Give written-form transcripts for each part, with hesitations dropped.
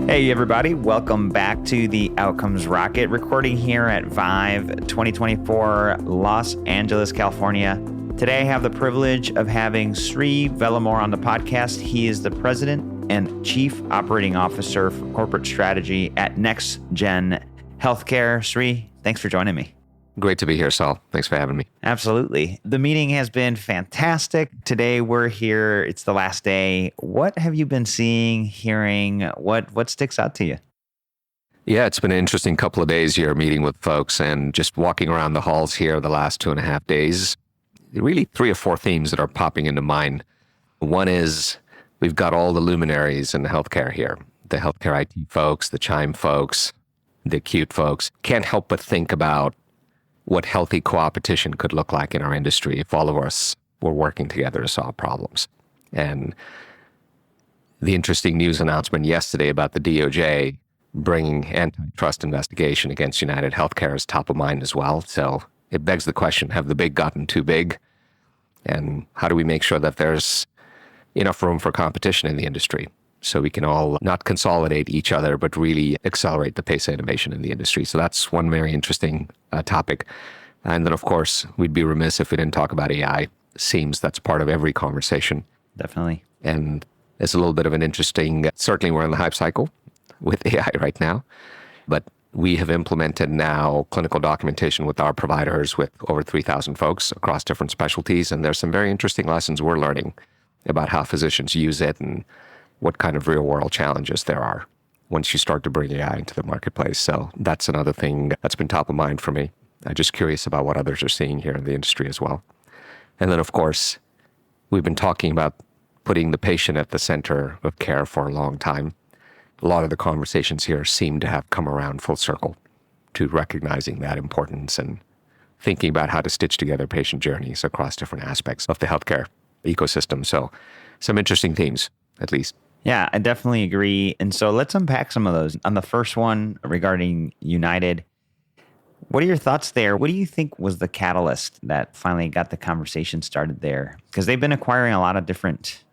Hey everybody, welcome back to the Outcomes Rocket, recording here at Vive 2024, Los Angeles, California. Today I have the privilege of having Sri Velamoor on the podcast. He is the President and Chief Operating Officer for Corporate Strategy at NextGen Healthcare. Sri, thanks for joining me. Great to be here, Saul. Thanks for having me. Absolutely. The meeting has been fantastic. Today we're here. It's the last day. What have you been seeing, hearing? What sticks out to you? Yeah, it's been an interesting couple of days here meeting with folks and just walking around the halls here the last 2.5 days. Really 3 or 4 themes that are popping into mind. One is we've got all the luminaries in healthcare here. The healthcare IT folks, the Chime folks, the acute folks. Can't help but think about what healthy co-opetition could look like in our industry if all of us were working together to solve problems. And the interesting news announcement yesterday about the DOJ bringing antitrust investigation against United Healthcare is top of mind as well. So it begs the question, have the big gotten too big? And how do we make sure that there's enough room for competition in the industry so we can all not consolidate each other, but really accelerate the pace of innovation in the industry? So that's one very interesting topic. And then, of course, we'd be remiss if we didn't talk about AI. Seems that's part of every conversation. Definitely. And it's a little bit of an interesting, certainly we're in the hype cycle with AI right now, but we have implemented now clinical documentation with our providers with over 3,000 folks across different specialties. And there's some very interesting lessons we're learning about how physicians use it and what kind of real world challenges there are once you start to bring AI into the marketplace. So that's another thing that's been top of mind for me. I'm just curious about what others are seeing here in the industry as well. And then, of course, we've been talking about putting the patient at the center of care for a long time. A lot of the conversations here seem to have come around full circle to recognizing that importance and thinking about how to stitch together patient journeys across different aspects of the healthcare ecosystem. So some interesting themes, at least. Yeah, I definitely agree. And so let's unpack some of those. On the first one regarding United, what are your thoughts there? What do you think was the catalyst that finally got the conversation started there? Because they've been acquiring a lot of different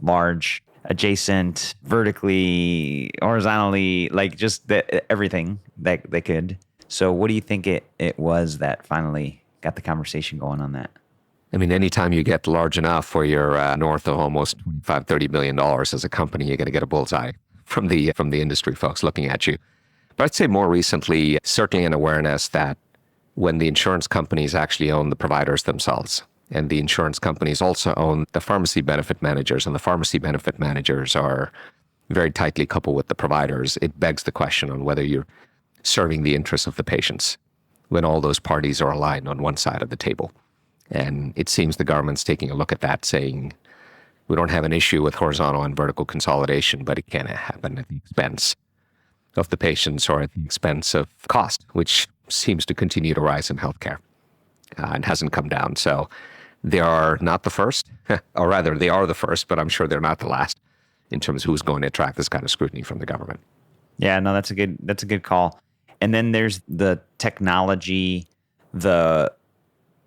large, adjacent, vertically, horizontally, like just everything that they could. So what do you think it was that finally got the conversation going on that? I mean, anytime you get large enough where you're north of almost $25-30 billion as a company, you're going to get a bullseye from the industry folks looking at you. But I'd say more recently, certainly an awareness that when the insurance companies actually own the providers themselves, and the insurance companies also own the pharmacy benefit managers, and the pharmacy benefit managers are very tightly coupled with the providers, it begs the question on whether you're serving the interests of the patients when all those parties are aligned on one side of the table. And it seems the government's taking a look at that, saying, we don't have an issue with horizontal and vertical consolidation, but it can't happen at the expense of the patients or at the expense of cost, which seems to continue to rise in healthcare and hasn't come down. So they are not the first, or rather they are the first, but I'm sure they're not the last in terms of who's going to attract this kind of scrutiny from the government. Yeah, no, that's a good call. And then there's the technology,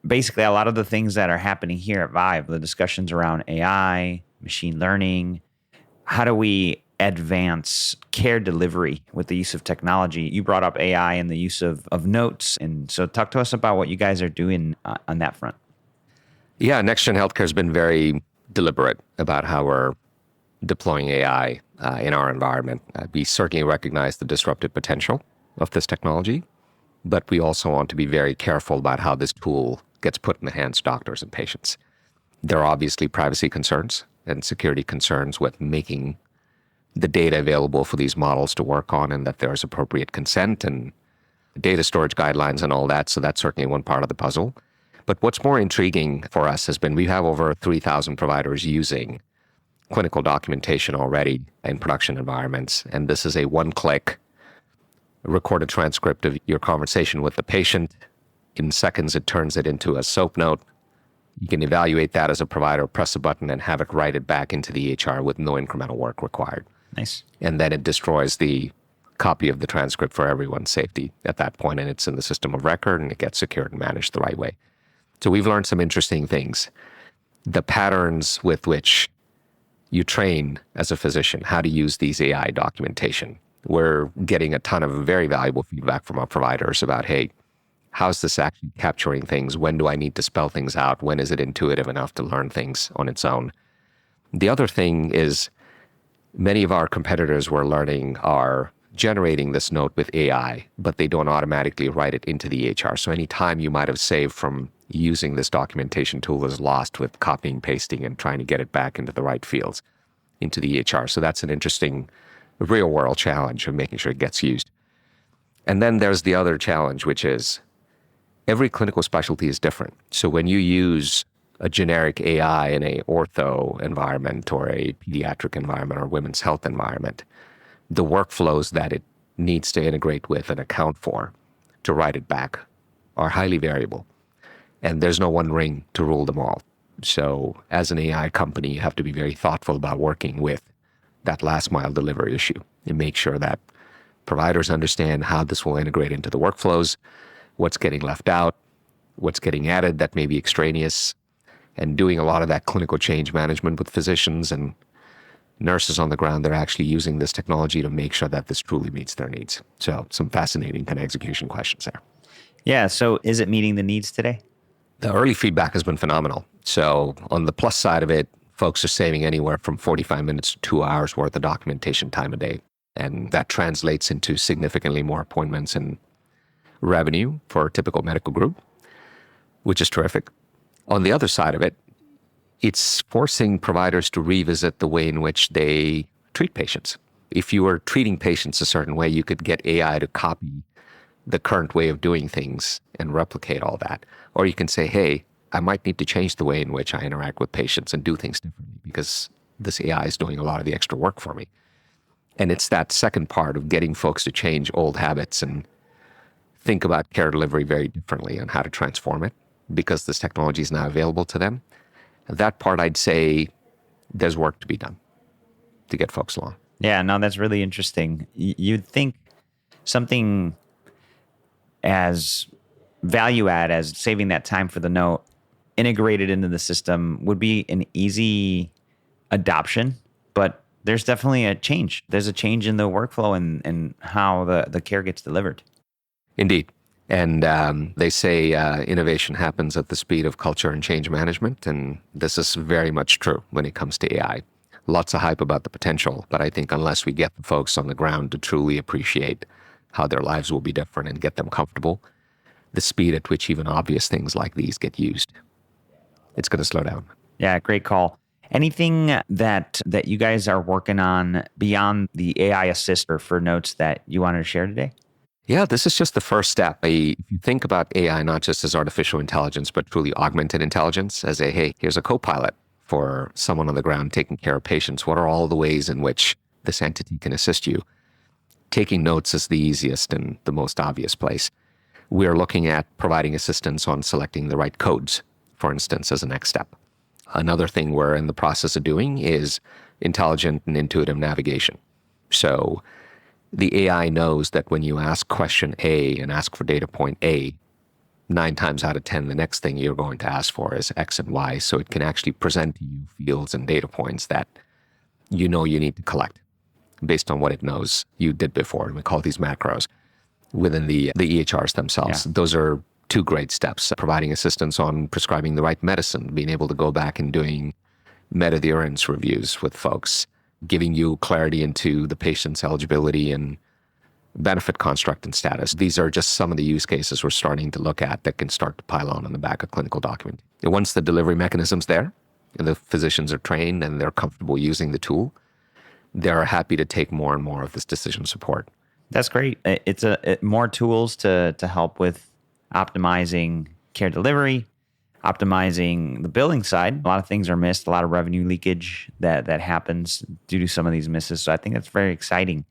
basically a lot of the things that are happening here at Vive, the discussions around AI, machine learning. How do we advance care delivery with the use of technology? You brought up AI and the use of notes. And so talk to us about what you guys are doing on that front. Yeah, NextGen Healthcare has been very deliberate about how we're deploying AI in our environment. We certainly recognize the disruptive potential of this technology, but we also want to be very careful about how this tool gets put in the hands of doctors and patients. There are obviously privacy concerns and security concerns with making the data available for these models to work on, and that there's appropriate consent and data storage guidelines and all that. So that's certainly one part of the puzzle. But what's more intriguing for us has been we have over 3,000 providers using clinical documentation already in production environments. And this is a one-click recorded transcript of your conversation with the patient. In seconds, it turns it into a SOAP note. You can evaluate that as a provider, press a button, and have it write it back into the EHR with no incremental work required. Nice. And then it destroys the copy of the transcript for everyone's safety at that point, and it's in the system of record, and it gets secured and managed the right way. So we've learned some interesting things. The patterns with which you train as a physician how to use these AI documentation We're getting a ton of very valuable feedback from our providers about, hey, how's this actually capturing things? When do I need to spell things out? When is it intuitive enough to learn things on its own? The other thing is many of our competitors we're learning are generating this note with AI, but they don't automatically write it into the EHR. So any time you might have saved from using this documentation tool is lost with copying, pasting, and trying to get it back into the right fields into the EHR. So that's an interesting real world challenge of making sure it gets used. And then there's the other challenge, which is every clinical specialty is different. So when you use a generic AI in a ortho environment or a pediatric environment or women's health environment, the workflows that it needs to integrate with and account for to write it back are highly variable. And there's no one ring to rule them all. So as an AI company, you have to be very thoughtful about working with that last mile delivery issue and make sure that providers understand how this will integrate into the workflows, what's getting left out, what's getting added that may be extraneous, and doing a lot of that clinical change management with physicians and nurses on the ground that are actually using this technology to make sure that this truly meets their needs. So some fascinating kind of execution questions there. Yeah. So is it meeting the needs today? The early feedback has been phenomenal. So on the plus side of it, folks are saving anywhere from 45 minutes to 2 hours worth of documentation time a day. And that translates into significantly more appointments and revenue for a typical medical group, which is terrific. On the other side of it, it's forcing providers to revisit the way in which they treat patients. If you were treating patients a certain way, you could get AI to copy the current way of doing things and replicate all that. Or you can say, hey, I might need to change the way in which I interact with patients and do things differently because this AI is doing a lot of the extra work for me. And it's that second part of getting folks to change old habits and think about care delivery very differently and how to transform it because this technology is now available to them. That part, I'd say there's work to be done to get folks along. Yeah, no, that's really interesting. You'd think something as value add as saving that time for the note integrated into the system would be an easy adoption, but there's definitely a change. There's a change in the workflow and how the care gets delivered. Indeed. And they say innovation happens at the speed of culture and change management. And this is very much true when it comes to AI. Lots of hype about the potential, but I think unless we get the folks on the ground to truly appreciate how their lives will be different and get them comfortable, the speed at which even obvious things like these get used, it's going to slow down. Yeah, great call. Anything that you guys are working on beyond the AI assist for notes that you wanted to share today? Yeah, this is just the first step. If you think about AI not just as artificial intelligence, but truly augmented intelligence as hey, here's a co-pilot for someone on the ground taking care of patients. What are all the ways in which this entity can assist you? Taking notes is the easiest and the most obvious place. We're looking at providing assistance on selecting the right codes, for instance, as a next step. Another thing we're in the process of doing is intelligent and intuitive navigation. So the AI knows that when you ask question A and ask for data point A, 9 times out of 10, the next thing you're going to ask for is X and Y. So it can actually present to you fields and data points that you know you need to collect based on what it knows you did before. And we call these macros within the EHRs themselves. Yeah. Those are 2 great steps. Providing assistance on prescribing the right medicine, being able to go back and doing med-adherence reviews with folks, giving you clarity into the patient's eligibility and benefit construct and status. These are just some of the use cases we're starting to look at that can start to pile on the back of clinical document. And once the delivery mechanism's there, and the physicians are trained and they're comfortable using the tool, they're happy to take more and more of this decision support. That's great. It's more tools to help with optimizing care delivery, optimizing the billing side. A lot of things are missed, a lot of revenue leakage that happens due to some of these misses. So I think that's very exciting.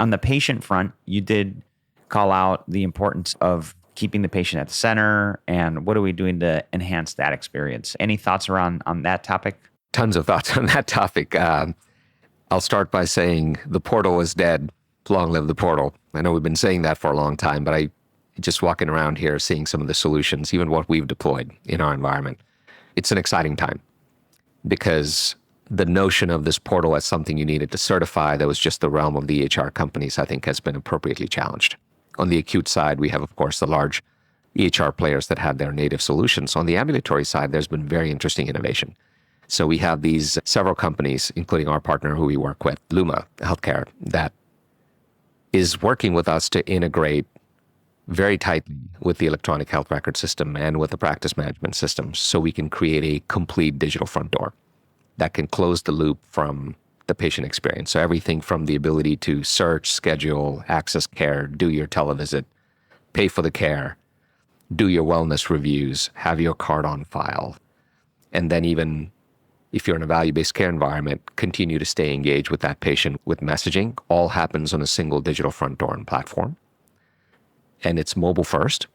On the patient front, you did call out the importance of keeping the patient at the center and what are we doing to enhance that experience? Any thoughts on that topic? Tons of thoughts on that topic. I'll start by saying the portal is dead. Long live the portal. I know we've been saying that for a long time, but I just walking around here, seeing some of the solutions, even what we've deployed in our environment, it's an exciting time because the notion of this portal as something you needed to certify that was just the realm of the EHR companies, I think has been appropriately challenged. On the acute side, we have, of course, the large EHR players that had their native solutions. On the ambulatory side, there's been very interesting innovation. So we have these several companies, including our partner who we work with, Luma Healthcare, that is working with us to integrate very tightly with the electronic health record system and with the practice management systems so we can create a complete digital front door that can close the loop from the patient experience. So everything from the ability to search, schedule, access care, do your televisit, pay for the care, do your wellness reviews, have your card on file, and then even if you're in a value-based care environment, continue to stay engaged with that patient with messaging, all happens on a single digital front door and platform. And it's mobile first,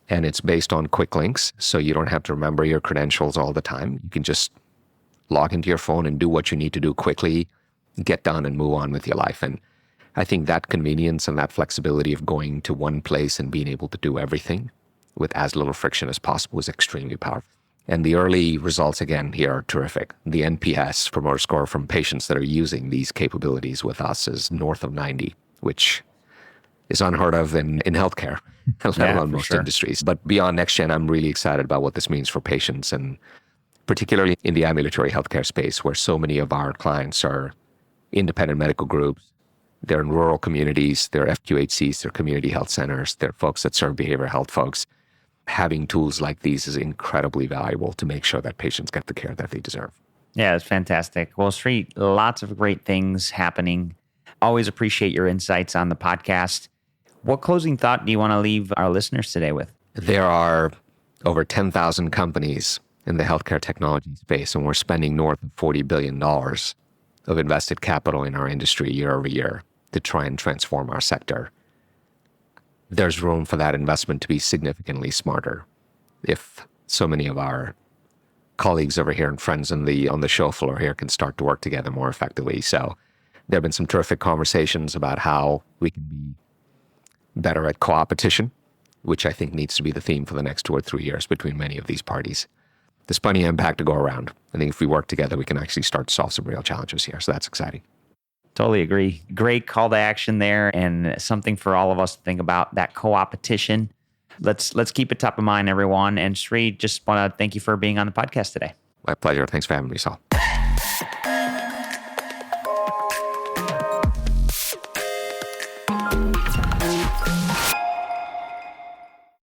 and it's based on quick links, so you don't have to remember your credentials all the time. You can just log into your phone and do what you need to do quickly, get done and move on with your life. And I think that convenience and that flexibility of going to one place and being able to do everything with as little friction as possible is extremely powerful. And the early results, again, here are terrific. The NPS promoter score from patients that are using these capabilities with us is north of 90, which is unheard of in healthcare, let alone most industries. But beyond NextGen, I'm really excited about what this means for patients, and particularly in the ambulatory healthcare space, where so many of our clients are independent medical groups. They're in rural communities, they're FQHCs, they're community health centers, they're folks that serve behavioral health folks. Having tools like these is incredibly valuable to make sure that patients get the care that they deserve. Yeah, it's fantastic. Well, Sri, lots of great things happening. Always appreciate your insights on the podcast. What closing thought do you want to leave our listeners today with? There are over 10,000 companies in the healthcare technology space, and we're spending north of $40 billion of invested capital in our industry year over year to try and transform our sector. There's room for that investment to be significantly smarter if so many of our colleagues over here and friends on the show floor here can start to work together more effectively. So there have been some terrific conversations about how we can be better at co-opetition, which I think needs to be the theme for the next 2 or 3 years between many of these parties. There's plenty of impact to go around. I think if we work together, we can actually start to solve some real challenges here. So that's exciting. Totally agree. Great call to action there, and something for all of us to think about, that co-opetition. Let's keep it top of mind, everyone. And Sri, just want to thank you for being on the podcast today. My pleasure. Thanks for having me, Saul.